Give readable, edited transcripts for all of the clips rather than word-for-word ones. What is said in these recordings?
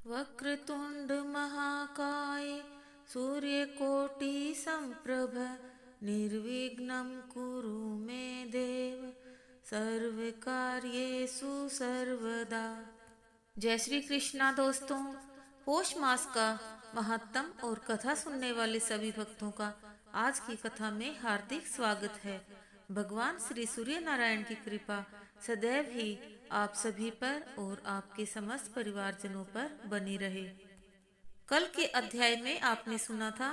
वक्रतुंड महाकाय सूर्यकोटि संप्रभ निर्विघ्नं कुरु मे देव सर्वकार्येषु सर्वदा। जय श्री कृष्णा दोस्तों, पौष मास का महत्तम और कथा सुनने वाले सभी भक्तों का आज की कथा में हार्दिक स्वागत है। भगवान श्री सूर्य नारायण की कृपा सदैव ही आप सभी पर और आपके समस्त परिवारजनों पर बनी रहे। कल के अध्याय में आपने सुना था,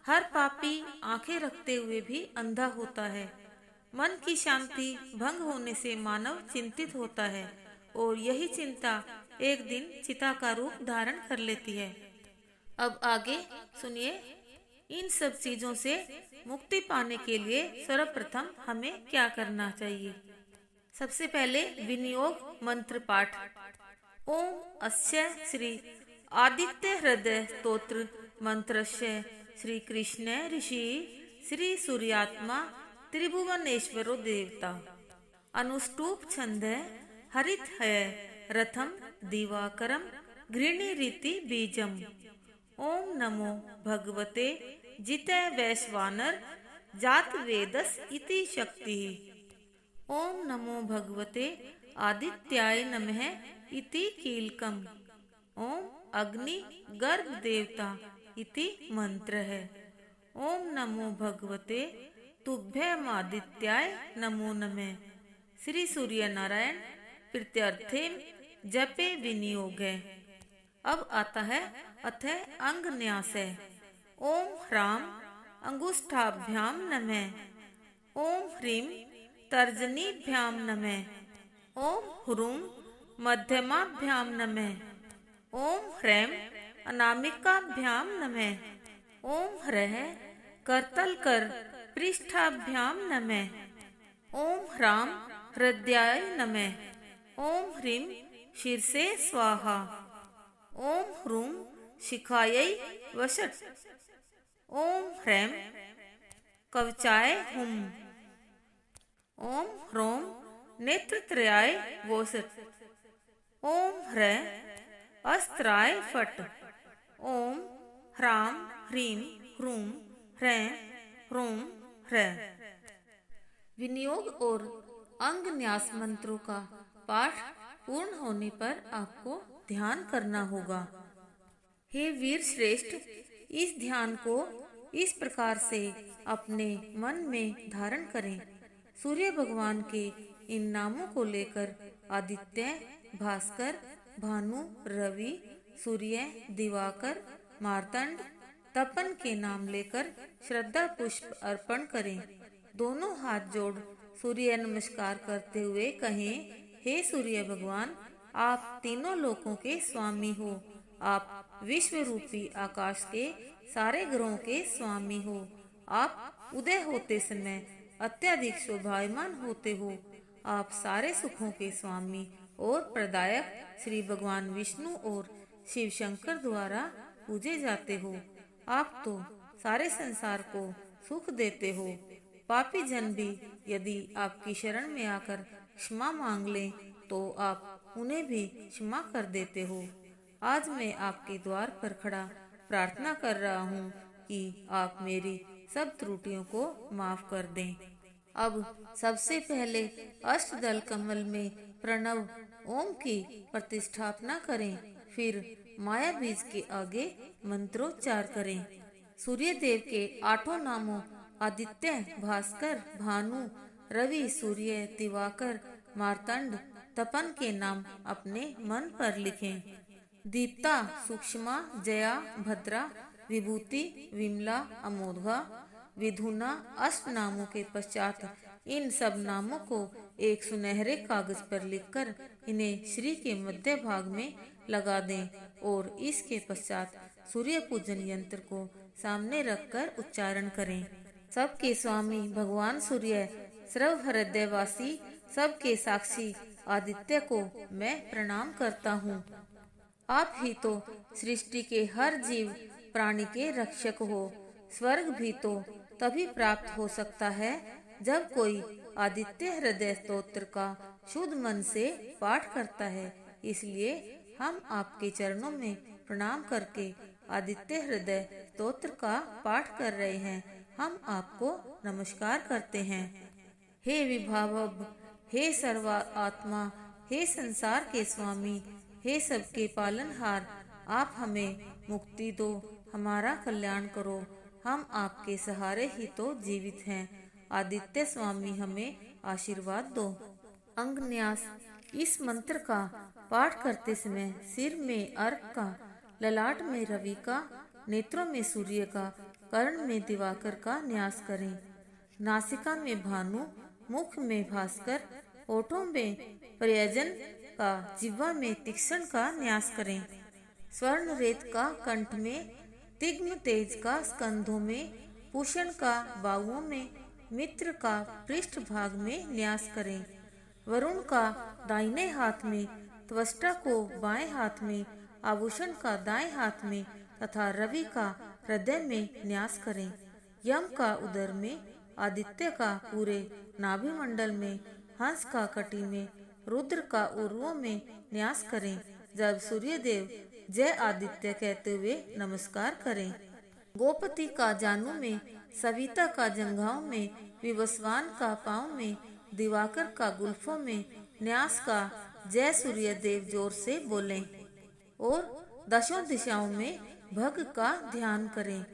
हर पापी आंखें रखते हुए भी अंधा होता है। मन की शांति भंग होने से मानव चिंतित होता है और यही चिंता एक दिन चिता का रूप धारण कर लेती है। अब आगे सुनिए, इन सब चीजों से मुक्ति पाने के लिए सर्वप्रथम हमें क्या करना चाहिए। सबसे पहले विनियोग मंत्र पाठ। ओम अस्य श्री आदित्य हृदय स्तोत्र मंत्रस्य श्री कृष्ण ऋषि श्री सूर्यात्मा त्रिभुवनेश्वरो देवता। अनुष्टुप छंद हरित है रथम दिवाकरम घृणी रीति बीजम। ओम नमो भगवते जिते वैश्वानर जात वेदस इति शक्ति। ओम नमो भगवते आदित्याय नमः इति कीलकम। ओम अग्नि गर्भ देवता इति मंत्र है। ओम नमो भगवते तुभ्यमादित्याय नमो नमः। श्री सूर्य नारायण प्रीत्यर्थे जपे विनियोग है। अब आता है अथ अंग न्यास है। ओम ह्राम अंगुष्ठाभ्याम नमः। ओम ह्रीम तर्जनीभ्याम नमः। ओम ह्रूम मध्यमाभ्याम नमः। ओम ह्रैम अनामिकाभ्याम नमः। ओम ह्रः करतलकर पृष्ठाभ्याम नमः। ओम ह्राम हृदयाय नमः। ओम ह्रीम शीर्षे स्वाहा। ओम ह्रूम शिखायै वषट्। ओम ह्रैम कवचाय हुम। ओम ह्रौम नेत्रत्रयाय वोषट्। ओम ह्रः अस्त्राय फट्। ओम ह्राम ह्रीम ह्रूम ह्रैं ह्रूम ह्रः। विनियोग और अंग न्यास मंत्रों का पाठ पूर्ण होने पर आपको ध्यान करना होगा। हे वीर श्रेष्ठ, इस ध्यान को इस प्रकार से अपने मन में धारण करें। सूर्य भगवान के इन नामों को लेकर आदित्य, भास्कर, भानु, रवि, सूर्य, दिवाकर, मार्तंड, तपन के नाम लेकर श्रद्धा पुष्प अर्पण करें। दोनों हाथ जोड़ सूर्य नमस्कार करते हुए कहें, हे सूर्य भगवान, आप तीनों लोकों के स्वामी हो। आप विश्व रूपी आकाश के सारे ग्रहों के स्वामी हो। आप उदय होते समय अत्यधिक शोभायमान होते हो। आप सारे सुखों के स्वामी और प्रदायक श्री भगवान विष्णु और शिव शंकर द्वारा पूजे जाते हो। आप तो सारे संसार को सुख देते हो। पापी जन भी यदि आपकी शरण में आकर क्षमा मांग लें तो आप उन्हें भी क्षमा कर देते हो। आज मैं आपके द्वार पर खड़ा प्रार्थना कर रहा हूँ कि आप मेरी सब त्रुटियों को माफ कर दें। अब सबसे पहले अष्टदल कमल में प्रणव ओम की प्रतिष्ठापना करें। फिर माया बीज के आगे मंत्रोच्चार करें। सूर्य देव के 8 नामों आदित्य, भास्कर, भानु, रवि, सूर्य, दिवाकर, मार्तंड, तपन के नाम अपने मन पर लिखें। दीप्ता, सूक्ष्मा, जया, भद्रा, विभूति, विमला, अमोघा, विधुना अष्ट नामों के पश्चात इन सब नामों को एक सुनहरे कागज पर लिखकर इन्हें श्री के मध्य भाग में लगा दें और इसके पश्चात सूर्य पूजन यंत्र को सामने रखकर उच्चारण करें। सबके स्वामी भगवान सूर्य, सर्व हृदयवासी, सबके साक्षी आदित्य को मैं प्रणाम करता हूँ। आप ही तो सृष्टि के हर जीव प्राणी के रक्षक हो। स्वर्ग भी तो तभी प्राप्त हो सकता है जब कोई आदित्य हृदय स्तोत्र का शुद्ध मन से पाठ करता है। इसलिए हम आपके चरणों में प्रणाम करके आदित्य हृदय स्तोत्र का पाठ कर रहे हैं, हम आपको नमस्कार करते हैं। हे विभावब, हे सर्वा आत्मा, हे संसार के स्वामी, हे सबके पालनहार, आप हमें मुक्ति दो, हमारा कल्याण करो, हम आपके सहारे ही तो जीवित हैं। आदित्य स्वामी हमें आशीर्वाद दो। अंग न्यास। इस मंत्र का पाठ करते समय सिर में अर्क का, ललाट में रवि का, नेत्रों में सूर्य का, कर्ण में दिवाकर का न्यास करें। नासिका में भानु, मुख में भास्कर, होठों में प्रयजन का, जिह्वा में तीक्ष्ण का न्यास करें। स्वर्ण रेत का कंठ में, तिग्म तेज का स्कंधों में, पूषण का बाहुओं में, मित्र का पृष्ठ भाग में न्यास करें। वरुण का दाहिने हाथ में, त्वष्टा को बाएं हाथ में, आभूषण का दाएं हाथ में तथा रवि का हृदय में न्यास करें। यम का उदर में, आदित्य का पूरे नाभि मंडल में, हंस का कटी में, रुद्र का उर्वों में न्यास करें। जब सूर्य देव जय आदित्य कहते हुए नमस्कार करें। गोपति का जानु में, सविता का जंघाओं में, विवस्वान का पाँव में, दिवाकर का गुल्फों में न्यास का जय सूर्य देव जोर से बोलें और दशों दिशाओं में भग का ध्यान करें।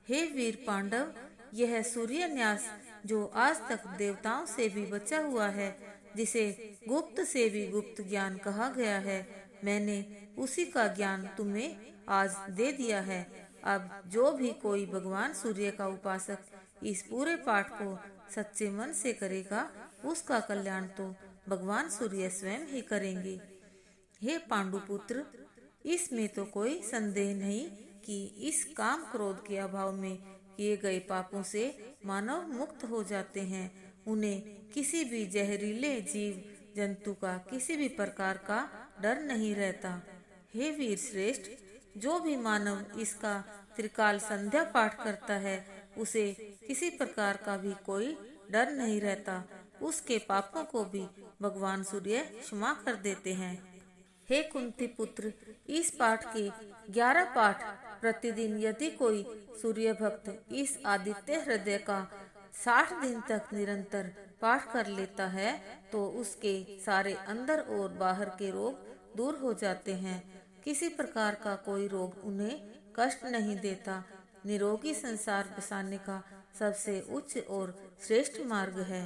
हे वीर पांडव, यह सूर्य न्यास जो आज तक देवताओं से भी बचा हुआ है, जिसे गुप्त से भी गुप्त ज्ञान कहा गया है, मैंने उसी का ज्ञान तुम्हें आज दे दिया है। अब जो भी कोई भगवान सूर्य का उपासक इस पूरे पाठ को सच्चे मन से करेगा, उसका कल्याण तो भगवान सूर्य स्वयं ही करेंगे। हे पांडुपुत्र, इसमें तो कोई संदेह नहीं कि इस काम क्रोध के अभाव में किए गए पापों से मानव मुक्त हो जाते हैं। उन्हें किसी भी जहरीले जीव जंतु का किसी भी प्रकार का डर नहीं रहता। हे वीर श्रेष्ठ, जो भी मानव इसका त्रिकाल संध्या पाठ करता है, उसे किसी प्रकार का भी कोई डर नहीं रहता। उसके पापों को भी भगवान सूर्य क्षमा कर देते हैं। हे कुंती पुत्र, इस पाठ के 11 पाठ प्रतिदिन यदि कोई सूर्य भक्त इस आदित्य हृदय का 60 दिन तक निरंतर पाठ कर लेता है, तो उसके सारे अंदर और बाहर के रोग दूर हो जाते हैं। किसी प्रकार का कोई रोग उन्हें कष्ट नहीं देता। निरोगी संसार बसाने का सबसे उच्च और श्रेष्ठ मार्ग है।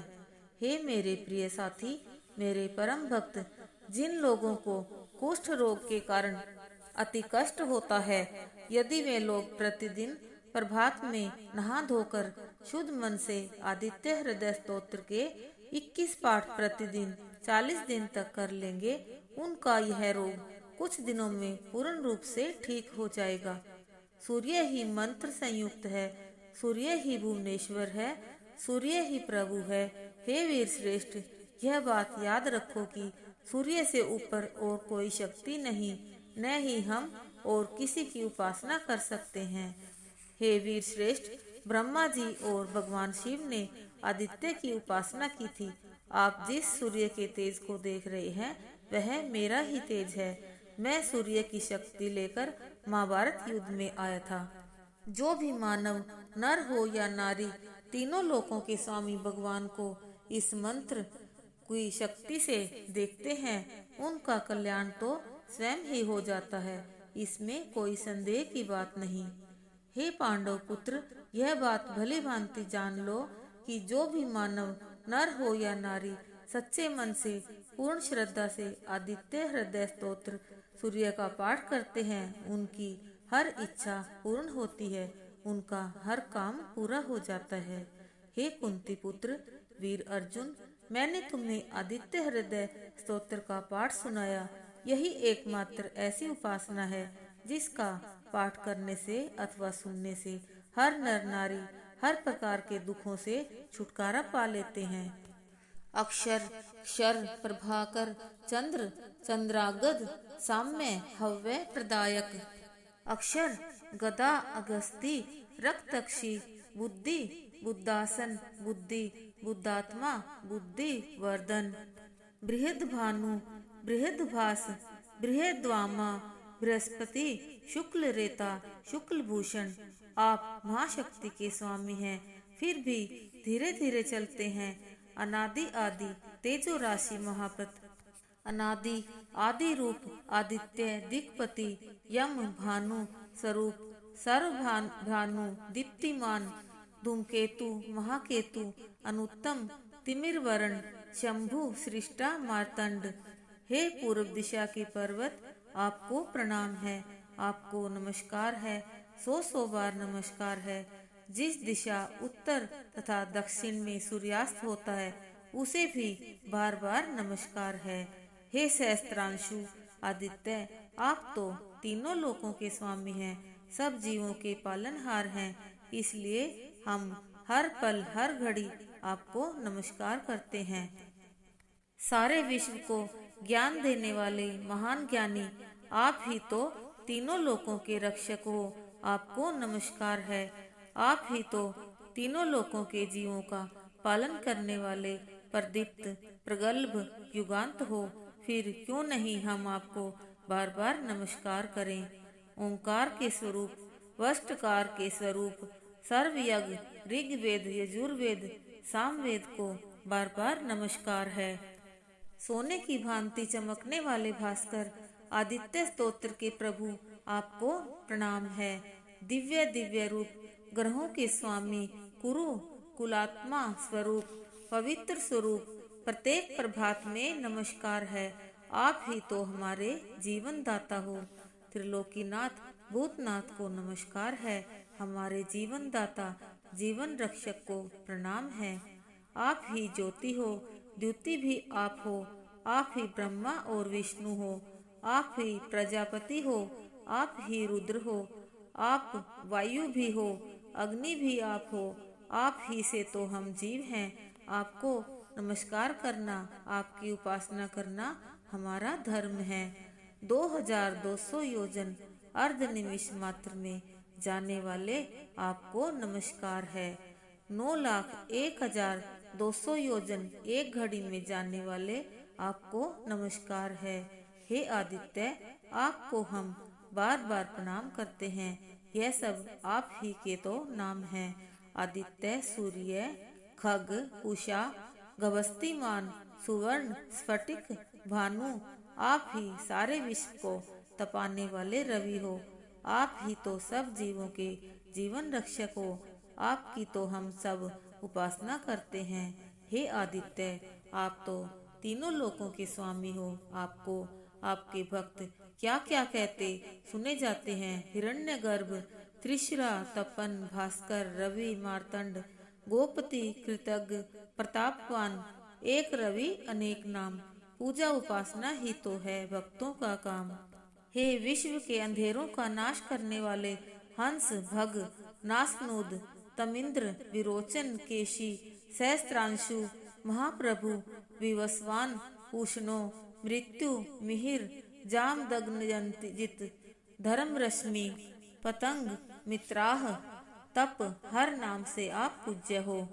हे मेरे प्रिय साथी, मेरे परम भक्त, जिन लोगों को कुष्ठ रोग के कारण अति कष्ट होता है, यदि वे लोग प्रतिदिन प्रभात में नहा धोकर शुद्ध मन से आदित्य हृदय स्तोत्र के 21 पाठ प्रतिदिन 40 दिन तक कर लेंगे, उनका यह रोग कुछ दिनों में पूर्ण रूप से ठीक हो जाएगा। सूर्य ही मंत्र संयुक्त है, सूर्य ही भुवनेश्वर है, सूर्य ही प्रभु है। हे वीर श्रेष्ठ, यह बात याद रखो कि सूर्य से ऊपर और कोई शक्ति नहीं, न ही हम और किसी की उपासना कर सकते हैं। हे वीर श्रेष्ठ, ब्रह्मा जी और भगवान शिव ने आदित्य की उपासना की थी। आप जिस सूर्य के तेज को देख रहे हैं, वह मेरा ही तेज है। मैं सूर्य की शक्ति लेकर महाभारत युद्ध में आया था। जो भी मानव, नर हो या नारी, तीनों लोकों के स्वामी भगवान को इस मंत्र की शक्ति से देखते हैं, उनका कल्याण तो स्वयं ही हो जाता है। इसमें कोई संदेह की बात नहीं। हे पांडव पुत्र, यह बात भली भांति जान लो कि जो भी मानव, नर हो या नारी, सच्चे मन से पूर्ण श्रद्धा से आदित्य हृदय स्तोत्र सूर्य का पाठ करते हैं, उनकी हर इच्छा पूर्ण होती है, उनका हर काम पूरा हो जाता है। हे कुंती पुत्र, वीर अर्जुन, मैंने तुम्हें आदित्य हृदय स्तोत्र का पाठ सुनाया। यही एकमात्र ऐसी उपासना है जिसका पाठ करने से अथवा सुनने से हर नर नारी हर प्रकार के दुखों से छुटकारा पा लेते हैं। अक्षर, क्षर, प्रभाकर, चंद्र, चंद्रागद, साम्य, हव्य, प्रदायक। अक्षर, गदा, अगस्ती, रक्तक्षी, बुद्धि, बुद्धासन, बुद्धि, बुद्धात्मा, बुद्धि वर्धन। बृहद भानु, बृहद भास, बृहद्वामा, बृहस्पति शुक्ल रेता शुक्ल भूषण, आप महाशक्ति के स्वामी हैं, फिर भी धीरे धीरे चलते हैं। अनादि आदि तेजो राशि महाप्रत, अनादि आदि रूप आदित्य दिक्पति, यम भानु स्वरूप भानु दीप्तिमान, धूमकेतु महाकेतु अनुत्तम तिमिर वरण, शंभु सृष्टा मार्तंड। हे पूर्व दिशा के पर्वत, आपको प्रणाम है, आपको नमस्कार है, 100 बार नमस्कार है। जिस दिशा उत्तर तथा दक्षिण में सूर्यास्त होता है उसे भी बार बार नमस्कार है। हे सहस्त्रांशु आदित्य, आप तो तीनों लोकों के स्वामी हैं, सब जीवों के पालनहार हैं, इसलिए हम हर पल हर घड़ी आपको नमस्कार करते हैं। सारे विश्व को ज्ञान देने वाले महान ज्ञानी, आप ही तो तीनों लोकों के रक्षक हो, आपको नमस्कार है। आप ही तो तीनों लोकों के जीवों का पालन करने वाले प्रदीप्त प्रगल्भ युगांत हो, फिर क्यों नहीं हम आपको बार बार नमस्कार करें। ओंकार के स्वरूप, वष्टकार के स्वरूप, सर्वयज्ञ ऋग्वेद यजुर्वेद सामवेद को बार बार नमस्कार है। सोने की भांति चमकने वाले भास्कर आदित्य स्तोत्र के प्रभु, आपको प्रणाम है। दिव्य दिव्य रूप ग्रहों के स्वामी, कुरु कुलात्मा स्वरूप, पवित्र स्वरूप, प्रत्येक प्रभात में नमस्कार है। आप ही तो हमारे जीवन दाता हो। त्रिलोकीनाथ भूतनाथ को नमस्कार है, हमारे जीवन दाता जीवन रक्षक को प्रणाम है। आप ही ज्योति हो, द्युति भी आप हो, आप ही ब्रह्मा और विष्णु हो, आप ही प्रजापति हो, आप ही रुद्र हो, आप वायु भी हो, अग्नि भी आप हो, आप ही से तो हम जीव हैं। आपको नमस्कार करना, आपकी उपासना करना हमारा धर्म है। 2200 योजन अर्ध निमिष मात्र में जाने वाले आपको नमस्कार है। 9,01,200 योजन एक घड़ी में जाने वाले आपको नमस्कार है। हे आदित्य, आपको हम बार बार प्रणाम करते हैं। यह सब आप ही के तो नाम हैं। आदित्य, सूर्य, खग, उषा, गभस्तिमान, सुवर्ण, स्फटिक, भानु, आप ही सारे विश्व को तपाने वाले रवि हो। आप ही तो सब जीवों के जीवन रक्षक हो। आपकी तो हम सब उपासना करते हैं। हे आदित्य, आप तो तीनों लोकों के स्वामी हो। आपको आपके भक्त क्या क्या कहते सुने जाते हैं। हिरण्यगर्भ, त्रिशिरा, तपन, भास्कर, रवि, मार्तंड, गोपति, कृतज्ञ, प्रतापवान, एक रवि अनेक नाम। पूजा उपासना ही तो है भक्तों का काम। हे विश्व के अंधेरों का नाश करने वाले हंस, भग, नासनूद, तमिंद्र, विरोचन, केशी, सहस्त्रांशु, महाप्रभु, विवस्वान, पूषणो, मृत्यु, मिहिर, जामदग्नजित, धर्म रश्मि, पतंग, मित्राह, तप, हर नाम से आप पूज्य हो।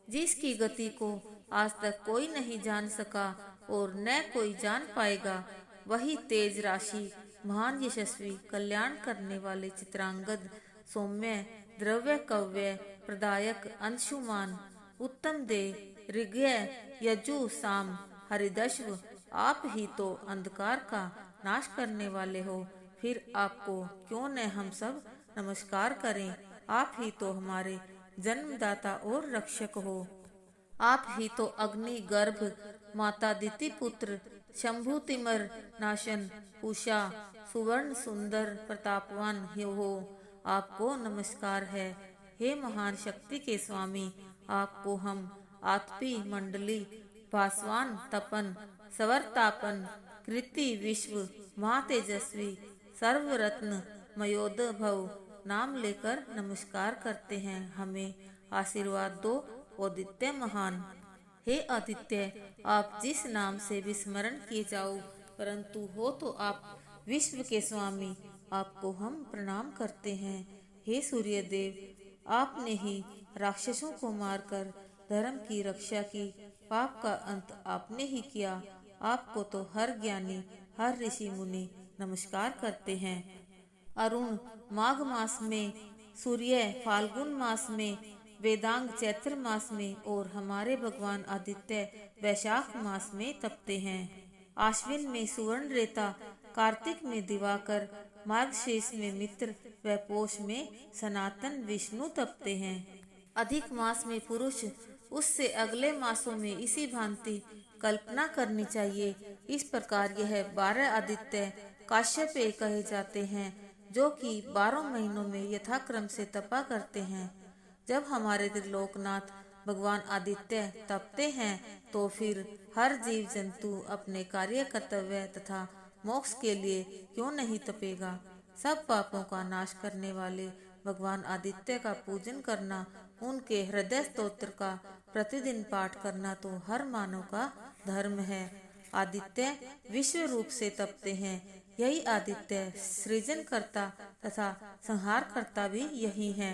जिसकी गति को आज तक कोई नहीं जान सका और न कोई जान पाएगा, वही तेज राशि, महान यशस्वी, कल्याण करने वाले चित्रांगद, सौम्य, द्रव्य कव्य, प्रदायक, अंशुमान, उत्तम दे, ऋग्य, यजु, साम, हरिदश्व, आप ही तो अंधकार का नाश करने वाले हो। फिर आपको क्यों न हम सब नमस्कार करें। आप ही तो हमारे जन्मदाता और रक्षक हो। आप ही तो अग्नि गर्भ, माता दिति पुत्र, शंभु तिमर नाशन, उषा, सुवर्ण सुंदर, प्रतापवान हो। आपको नमस्कार है। हे महान शक्ति के स्वामी, आपको हम आतपी, मंडली, भास्वान, तपन, सवर्तापन, कृति, विश्व, महातेजस्वी, सर्वरत्न, मयोदभव नाम लेकर नमस्कार करते हैं। हमें आशीर्वाद दो आदित्य महान। हे आदित्य, आप जिस नाम से विस्मरण किए जाओ, परंतु हो तो आप विश्व के स्वामी, आपको हम प्रणाम करते हैं। हे सूर्यदेव, आपने ही राक्षसों को मारकर धर्म की रक्षा की, पाप का अंत आपने ही किया। आपको तो हर ज्ञानी, हर ऋषि मुनि नमस्कार करते हैं। अरुण माघ मास में, सूर्य फाल्गुन मास में, वेदांग चैत्र मास में और हमारे भगवान आदित्य वैशाख मास में तपते हैं। आश्विन में सुवर्ण रेता, कार्तिक में दिवाकर, मार्गशीर्ष में मित्र व पौष में सनातन विष्णु तपते हैं। अधिक मास में पुरुष, उससे अगले मासों में इसी भांति कल्पना करनी चाहिए। इस प्रकार यह 12 आदित्य काश्यपेय कहे जाते हैं, जो कि 12 महीनों में यथाक्रम से तपा करते हैं। जब हमारे त्रिलोकनाथ भगवान आदित्य तपते हैं तो फिर हर जीव जंतु अपने कार्य, कर्तव्य तथा मोक्ष के लिए क्यों नहीं तपेगा। सब पापों का नाश करने वाले भगवान आदित्य का पूजन करना, उनके हृदय स्तोत्र का प्रतिदिन पाठ करना तो हर मानव का धर्म है। आदित्य विश्व रूप से तपते हैं। यही आदित्य सृजन करता तथा संहार करता भी यही है।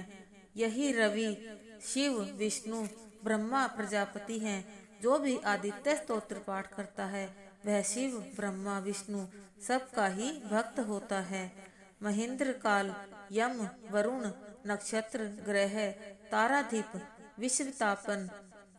यही रवि, शिव, विष्णु, ब्रह्मा, प्रजापति हैं। जो भी आदित्य स्तोत्र पाठ करता है वह शिव, ब्रह्मा, विष्णु सबका ही भक्त होता है। महेंद्र काल, यम, वरुण, नक्षत्र, ग्रह, ताराधिप, विश्वतापन,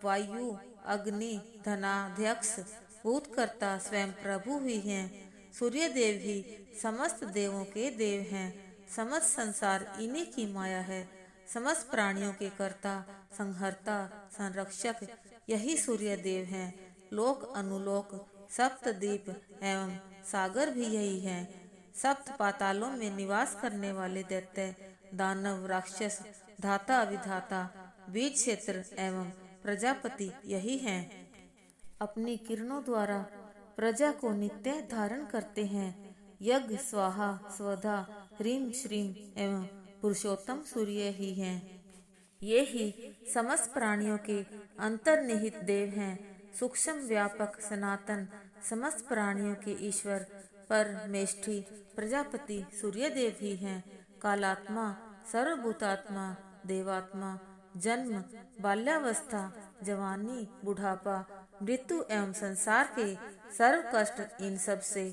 वायु, अग्नि, धनाध्यक्ष, भूतकर्ता स्वयं प्रभु ही हैं। सूर्य देव ही समस्त देवों के देव हैं। समस्त संसार इन्हीं की माया है। समस्त प्राणियों के कर्ता, संहर्ता, संरक्षक यही सूर्य देव हैं। लोक, अनुलोक, सप्तद्वीप एवं सागर भी यही हैं। सप्त पातालों में निवास करने वाले दैत्य, दानव, राक्षस, धाता, विधाता, बीज क्षेत्र एवं प्रजापति यही हैं। अपनी किरणों द्वारा प्रजा को नित्य धारण करते हैं। यज्ञ, स्वाहा, स्वधा, ह्रीम, श्रीम एवं पुरुषोत्तम सूर्य ही हैं। ये ही समस्त प्राणियों के अंतर्निहित देव हैं। सूक्ष्म, व्यापक, सनातन समस्त प्राणियों के ईश्वर परमेष्ठी प्रजापति सूर्य देव ही हैं। कालात्मा, सर्वभूतात्मा, देवात्मा, जन्म, बाल्यावस्था, जवानी, बुढ़ापा, मृत्यु एवं संसार के सर्व कष्ट, इन सब से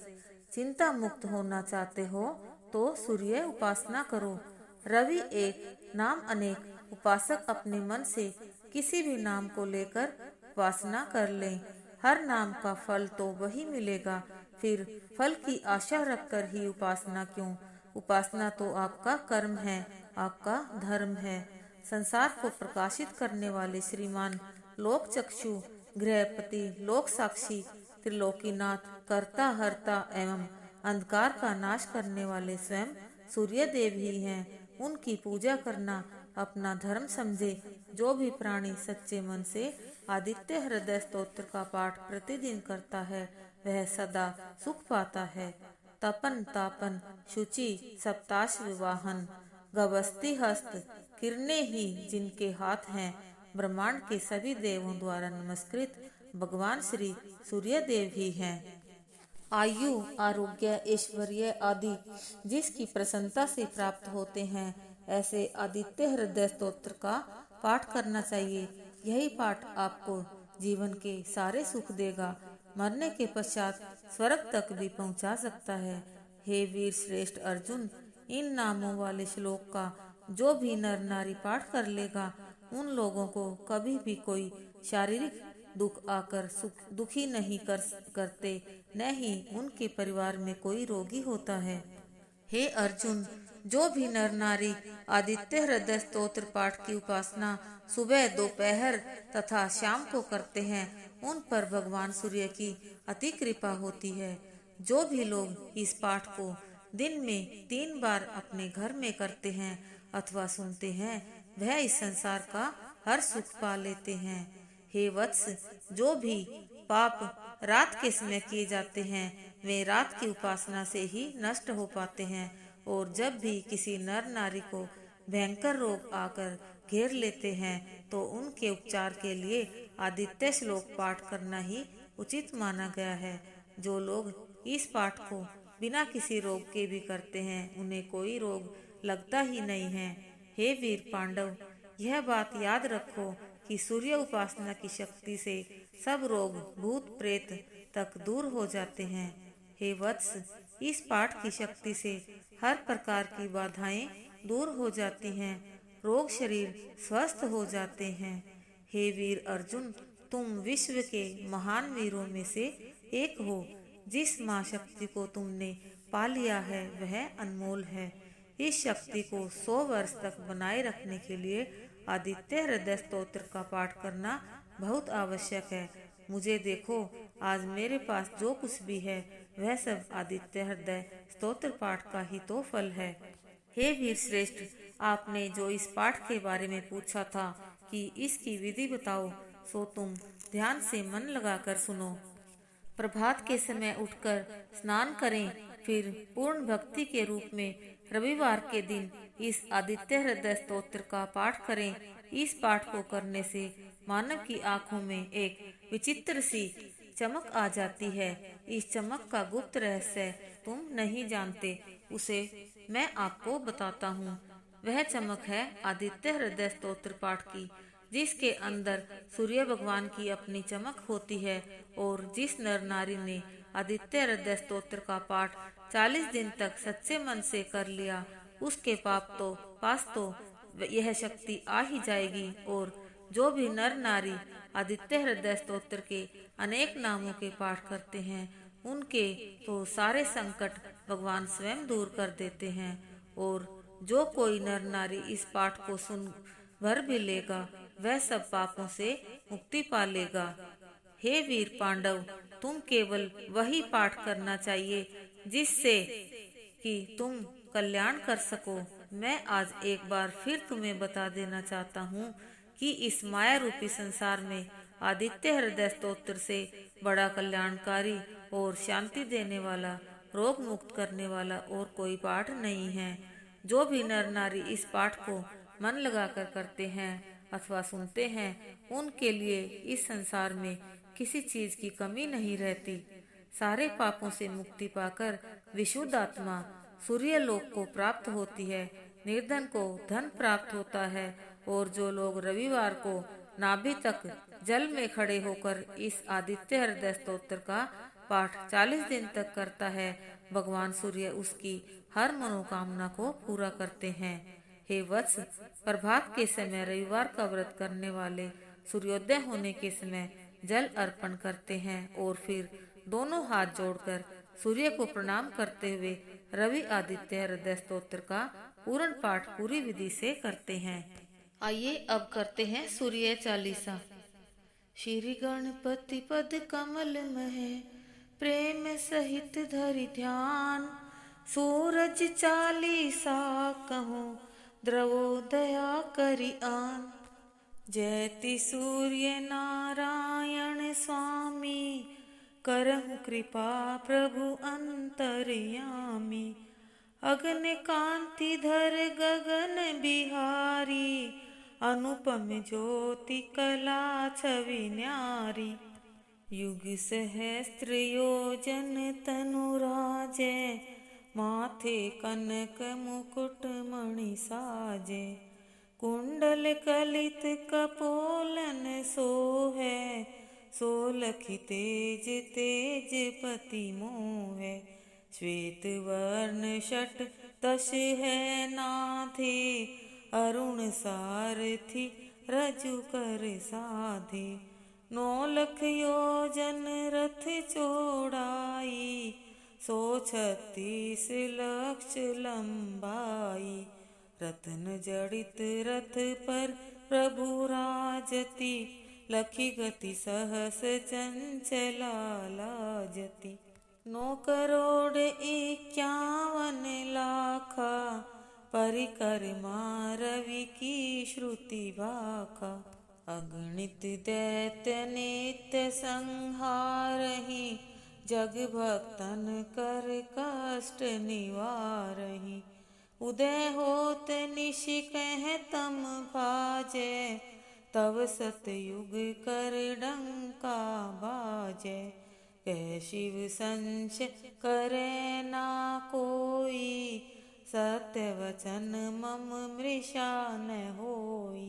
चिंता मुक्त होना चाहते हो तो सूर्य उपासना करो। रवि एक, नाम अनेक। उपासक अपने मन से किसी भी नाम को लेकर उपासना कर लें। हर नाम का फल तो वही मिलेगा, फिर फल की आशा रखकर ही उपासना क्यों। उपासना तो आपका कर्म है, आपका धर्म है। संसार को प्रकाशित करने वाले श्रीमान, लोक चक्षु, गृहपति, लोक साक्षी, त्रिलोकीनाथ, कर्ता, हर्ता एवं अंधकार का नाश करने वाले स्वयं सूर्य देव ही हैं। उनकी पूजा करना अपना धर्म समझे। जो भी प्राणी सच्चे मन से आदित्य हृदय स्तोत्र का पाठ प्रतिदिन करता है वह सदा सुख पाता है। तपन, तापन, शुचि, सप्ताश विवाहन, गवस्ती हस्त, किरणें ही जिनके हाथ हैं, ब्रह्मांड के सभी देवों द्वारा नमस्कृत भगवान श्री सूर्य देव ही हैं। आयु, आरोग्य, ऐश्वर्य आदि जिसकी प्रसन्नता से प्राप्त होते हैं, ऐसे आदित्य हृदय स्तोत्र का पाठ करना चाहिए। यही पाठ आपको जीवन के सारे सुख देगा, मरने के पश्चात स्वर्ग तक भी पहुंचा सकता है। हे वीर श्रेष्ठ अर्जुन, इन नामों वाले श्लोक का जो भी नर नारी पाठ कर लेगा, उन लोगों को कभी भी कोई शारीरिक दुख आकर दुखी नहीं करते, न ही उनके परिवार में कोई रोगी होता है। हे अर्जुन, जो भी नर नारी आदित्य हृदय स्तोत्र पाठ की उपासना सुबह, दोपहर तथा शाम को करते हैं, उन पर भगवान सूर्य की अति कृपा होती है। जो भी लोग इस पाठ को दिन में 3 बार अपने घर में करते हैं अथवा सुनते हैं, वह इस संसार का हर सुख पा लेते हैं। हे वत्स, जो भी पाप रात के समय किए जाते हैं वे रात की उपासना से ही नष्ट हो पाते हैं, और जब भी किसी नर नारी को भयंकर रोग आकर घेर लेते हैं तो उनके उपचार के लिए आदित्य श्लोक पाठ करना ही उचित माना गया है। जो लोग इस पाठ को बिना किसी रोग के भी करते हैं, उन्हें कोई रोग लगता ही नहीं है। हे वीर पांडव, यह बात याद रखो कि सूर्य उपासना की शक्ति से सब रोग भूत प्रेत तक दूर हो जाते हैं। हे वत्स, इस पाठ की शक्ति से हर प्रकार की बाधाएं दूर हो जाती हैं, रोग शरीर स्वस्थ हो जाते हैं। हे वीर अर्जुन, तुम विश्व के महान वीरों में से एक हो। जिस माँ शक्ति को तुमने पा लिया है वह अनमोल है। इस शक्ति को 100 वर्ष तक बनाए रखने के लिए आदित्य हृदय स्तोत्र का पाठ करना बहुत आवश्यक है। मुझे देखो, आज मेरे पास जो कुछ भी है वह सब आदित्य हृदय स्तोत्र पाठ का ही तो फल है। हे वीर श्रेष्ठ, आपने जो इस पाठ के बारे में पूछा था कि इसकी विधि बताओ, सो तुम ध्यान से मन लगाकर सुनो। प्रभात के समय उठकर स्नान करें, फिर पूर्ण भक्ति के रूप में रविवार के दिन इस आदित्य हृदय स्तोत्र का पाठ करें। इस पाठ को करने से मानव की आंखों में एक विचित्र सी चमक आ जाती है। इस चमक का गुप्त रहस्य तुम नहीं जानते, उसे मैं आपको बताता हूँ। वह चमक है आदित्य हृदय स्तोत्र पाठ की, जिसके अंदर सूर्य भगवान की अपनी चमक होती है। और जिस नर नारी ने आदित्य हृदय स्तोत्र का पाठ 40 दिन तक सच्चे मन से कर लिया, उसके पास तो यह शक्ति आ ही जाएगी। और जो भी नर नारी आदित्य हृदय स्तोत्र के अनेक नामों के पाठ करते हैं, उनके तो सारे संकट भगवान स्वयं दूर कर देते हैं। और जो कोई नर नारी इस पाठ को सुन भर भी लेगा, वह सब पापों से मुक्ति पा लेगा। हे वीर पांडव, तुम केवल वही पाठ करना चाहिए जिससे कि तुम कल्याण कर सको। मैं आज एक बार फिर तुम्हें बता देना चाहता हूँ कि इस माया रूपी संसार में आदित्य हृदय स्तोत्र से बड़ा कल्याणकारी और शांति देने वाला, रोग मुक्त करने वाला और कोई पाठ नहीं है। जो भी नर नारी इस पाठ को मन लगाकर करते हैं अथवा सुनते हैं, उनके लिए इस संसार में किसी चीज की कमी नहीं रहती। सारे पापों से मुक्ति पाकर विशुद्ध आत्मा सूर्य लोक को प्राप्त होती है, निर्धन को धन प्राप्त होता है। और जो लोग रविवार को नाभि तक जल में खड़े होकर इस आदित्य हृदय स्तोत्र का पाठ 40 दिन तक करता है, भगवान सूर्य उसकी हर मनोकामना को पूरा करते हैं। हे वत्स, प्रभात के समय रविवार का व्रत करने वाले सूर्योदय होने के समय जल अर्पण करते हैं और फिर दोनों हाथ जोड़कर सूर्य को प्रणाम करते हुए रवि आदित्य हृदय स्तोत्र का पूर्ण पाठ पूरी विधि से करते हैं। आइए अब करते हैं सूर्य चालीसा। श्री गणपति पद कमल मह प्रेम सहित धरि ध्यान, सूरज चालीसा कहो द्रवोदया करि आन। जयति सूर्य नारायण स्वामी, करहु कृपा प्रभु अंतर्यामी। अगन कांति धर गगन बिहारी, अनुपम ज्योति कला छवि न्यारी। युग सहस्त्र योजन तनु राजे, माथे कनक मुकुट मणि साजे। कुंडल कलित कपोलन सोहे, सोलखि तेज तेज पति मोहे। श्वेत वर्ण षट दश है नाथे, अरुण सारथि रजु कर साधे। 9 लख योजन रथ चौड़ाई, 136 लक्ष लंबाई। रत्न जड़ित रथ पर प्रभु राजति, लखि गति सहस चंचला लाजति। 9 करोड़ 51 लाखा, परिकरमा रवि की श्रुति भाखा। अगणित दैत्य नित्य संहारहि, जग भक्तन कर कष्ट निवारहि। उदय होत निशि कह तम भाजै, तव सतयुग कर डंका बाजै। कह शिव संशय करे ना कोई, सत्य वचन मम मृषा न होई।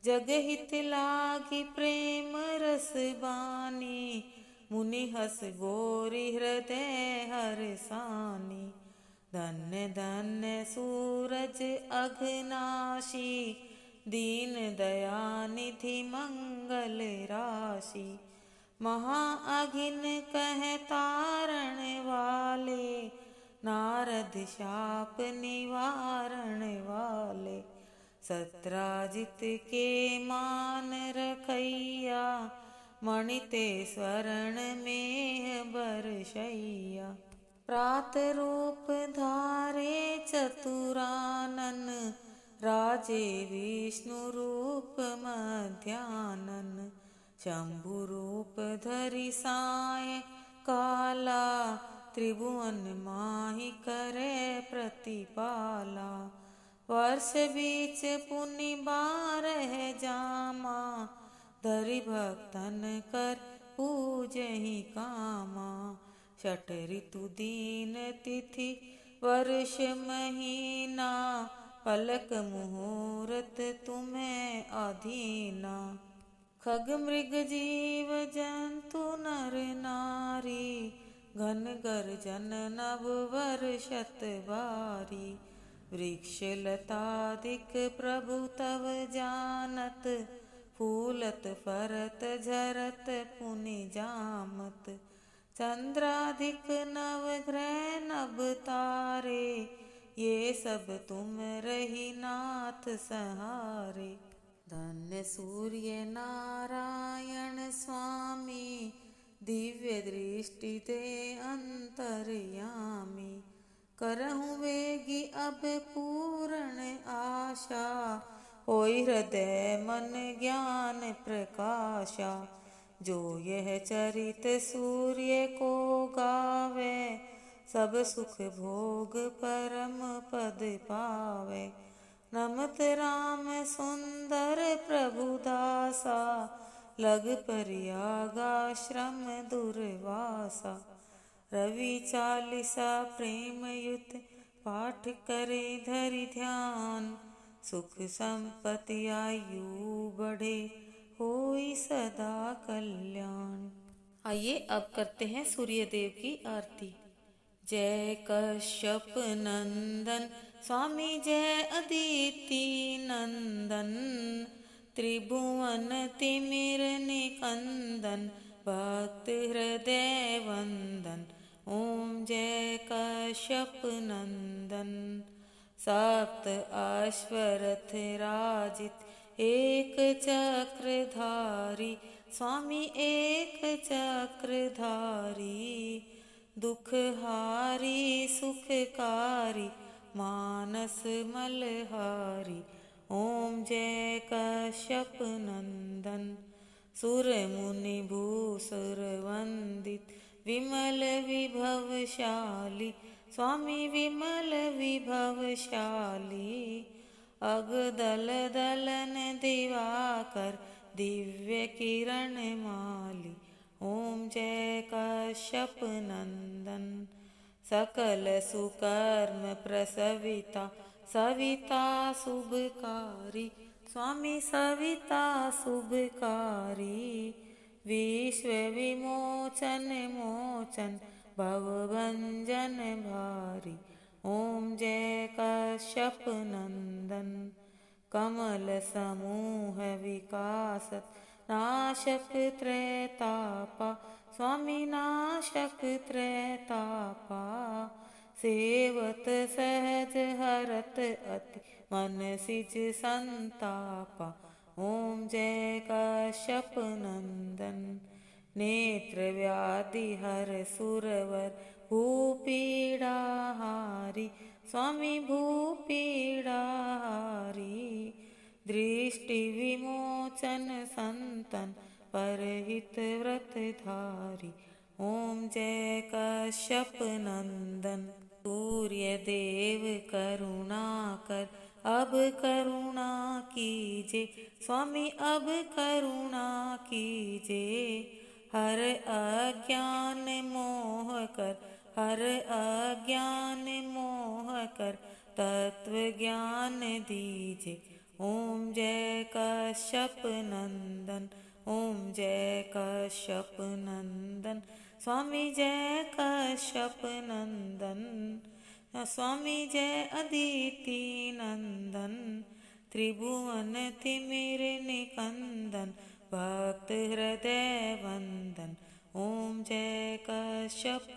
जग हित लागी प्रेम रस बानी, मुनि हस गोरी हृदय हरसानी। धन्य धन्य सूरज अघनाशी, दीन दयानिधि मंगल राशि। महाअघिन कह तारण वाले, नारद शाप निवारण वाले। सत्राजित के मान रखैया, मणिते स्वर्ण में बरसैया। प्रात रूप धारे चतुरानन, राजे विष्णु रूप मध्यानन। शंभु रूप धरि साय काला, त्रिभुवन माहि करे प्रतिपाला। वर्ष बीच पुनि 12 जामा, धरि भक्तन कर पूजहि कामा। षठ ऋतु दीन तिथि वर्ष महीना, पलक मुहूर्त तुम्हें अधीना। खग मृग जीव जंतु नर नारी, घन गर्जन नभ वर्षत बारी। वृक्ष लतादिक प्रभु तव जानत, फूलत फरत झरत पुनि जामत। चंद्राधिक नव ग्रह नभ तारे, ये सब तुम रही नाथ सहारे। धन्य सूर्य नारायण स्वामी, दिव्य दृष्टि दे अंतर्यामी। करहु वेगी अब पूर्ण आशा, होई हृदय मन ज्ञान प्रकाशा। जो यह चरित सूर्य को गावे, सब सुख भोग परम पद पावे। नमत राम सुंदर प्रभु दासा, लग परियागा श्रम दुर्वासा। रवि 40 प्रेम युत पाठ करे धरि ध्यान, सुख संपत्ति आयु बढ़े होई सदा कल्याण। आइए अब करते हैं सूर्यदेव की आरती। जय कश्यप नंदन स्वामी जय अदिति नंदन, त्रिभुवन तिमिर निकंदन, भक्त हृदय वंदन। ओम जय कश्यप नंदन। सप्त अश्वरथ राजित एक चक्रधारी, स्वामी एक चक्रधारी। दुखहारी सुखकारी, मानस मलहारी। ओम जय कश्यप नंदन। सुर मुनि भूसुर वंदित, विमल विभवशाली, स्वामी विमल विभवशाली। अग दल दलन दिवाकर, दिव्य किरण माली। ओम जय कश्यप नंदन। सकल सुकर्म प्रसविता, सविता शुभकारी, स्वामी सविता शुभकारी। विश्व विमोचन मोचन, भवभंजन भारी। ओम जय कश्यप नंदन। कमल समूह विकासत, नाशक त्रैतापा, स्वामी नाशक त्रैतापा। सेवत सहज हरत अति, मन सिज संतापा। ओम जय कश्यप नंदन। नेत्र व्याधि हर सुरवर, भूपीड़ा हारी, स्वामी भूपीड़ा हारी। दृष्टि विमोचन संतन, परहित व्रत धारी। ओम जय कश्यप नंदन। सूर्य देव करुणा कर, अब करुणा कीजे, स्वामी अब करुणा कीजे। हर अज्ञान मोह कर, हर अज्ञान मोह कर, तत्व ज्ञान दीजे। ओम जय कश्यप नंदन। ओम जय कश्यप नंदन स्वामी जय कश्यप नंदन स्वामी जय अदिति नंदन त्रिभुवन तिमिर निकंदन भक्त हृदय वंदन ओम जय कश्यप